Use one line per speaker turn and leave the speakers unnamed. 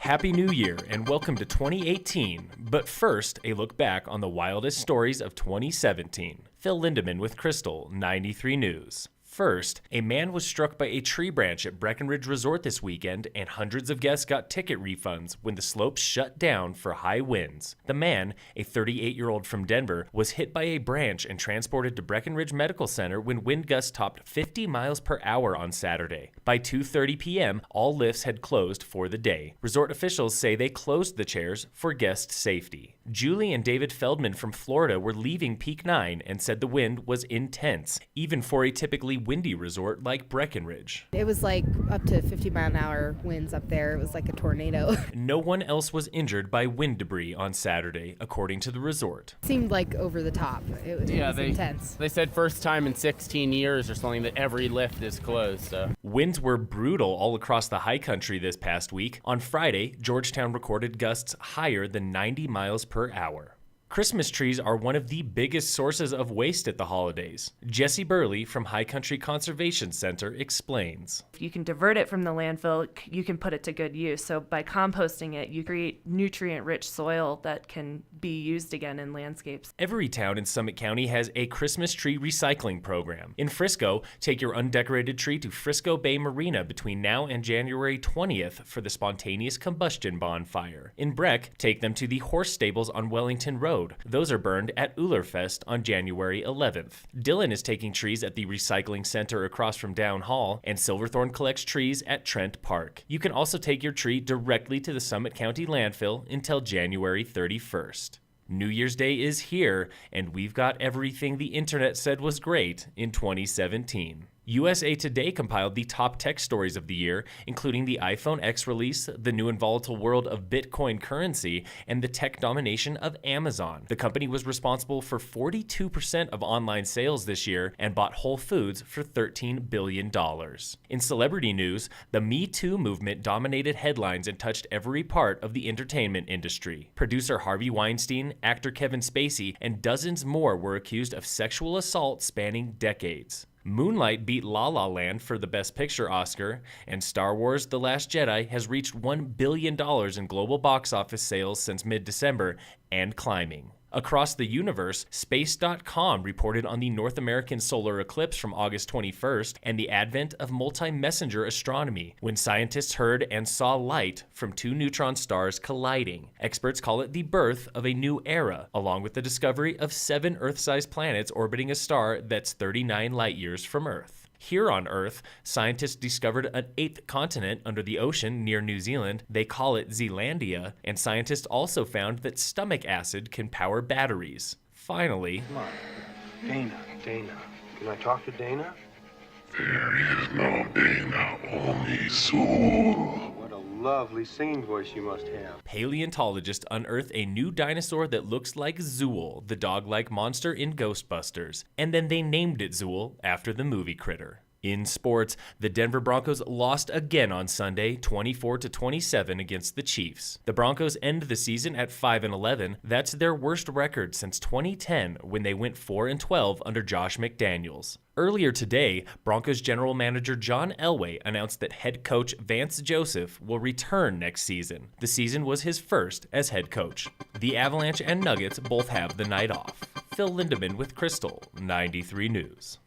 Happy New Year and welcome to 2018. But first, a look back on the wildest stories of 2017. Phil Lindeman with Krystal, 93 News. First, a man was struck by a tree branch at Breckenridge Resort this weekend, and hundreds of guests got ticket refunds when the slopes shut down for high winds. The man, a 38-year-old from Denver, was hit by a branch and transported to Breckenridge Medical Center when wind gusts topped 50 miles per hour on Saturday. By 2:30 p.m., all lifts had closed for the day. Resort officials say they closed the chairs for guest safety. Julie and David Feldman from Florida were leaving Peak 9 and said the wind was intense, even for a typically windy resort like Breckenridge.
It was like up to 50-mile-an-hour winds up there. It was like a tornado.
No one else was injured by wind debris on Saturday, according to the resort.
It seemed like over the top. It was intense.
They said first time in 16 years or something that every lift is closed. So.
Winds were brutal all across the high country this past week. On Friday, Georgetown recorded gusts higher than 90 miles per hour. Christmas trees are one of the biggest sources of waste at the holidays. Jesse Burley from High Country Conservation Center explains.
If you can divert it from the landfill, you can put it to good use. So by composting it, you create nutrient-rich soil that can be used again in landscapes.
Every town in Summit County has a Christmas tree recycling program. In Frisco, take your undecorated tree to Frisco Bay Marina between now and January 20th for the spontaneous combustion bonfire. In Breck, take them to the horse stables on Wellington Road. Those are burned at Ullrfest on January 11th. Dillon is taking trees at the recycling center across from Down Hall, and Silverthorne collects trees at Trent Park. You can also take your tree directly to the Summit County landfill until January 31st. New Year's Day is here, and we've got everything the internet said was great in 2017. USA Today compiled the top tech stories of the year, including the iPhone X release, the new and volatile world of Bitcoin currency, and the tech domination of Amazon. The company was responsible for 42% of online sales this year and bought Whole Foods for $13 billion. In celebrity news, the Me Too movement dominated headlines and touched every part of the entertainment industry. Producer Harvey Weinstein, actor Kevin Spacey, and dozens more were accused of sexual assault spanning decades. Moonlight beat La La Land for the Best Picture Oscar, and Star Wars: The Last Jedi has reached $1 billion in global box office sales since mid-December and climbing. Across the universe, Space.com reported on the North American solar eclipse from August 21st and the advent of multi-messenger astronomy, when scientists heard and saw light from two neutron stars colliding. Experts call it the birth of a new era, along with the discovery of 7 Earth-sized planets orbiting a star that's 39 light-years from Earth. Here on Earth, scientists discovered an 8th continent under the ocean near New Zealand. They call it Zealandia, and scientists also found that stomach acid can power batteries. Finally,
come on, Dana. Can I talk to Dana?
There is no Dana, only Zool.
What a lovely singing voice you must have.
Paleontologists unearthed a new dinosaur that looks like Zool, the dog-like monster in Ghostbusters, and then they named it Zool after the movie critter. In sports, the Denver Broncos lost again on Sunday, 24-27 against the Chiefs. The Broncos end the season at 5-11. That's their worst record since 2010, when they went 4-12 under Josh McDaniels. Earlier today, Broncos general manager John Elway announced that head coach Vance Joseph will return next season. The season was his first as head coach. The Avalanche and Nuggets both have the night off. Phil Lindeman with Krystal, 93 News.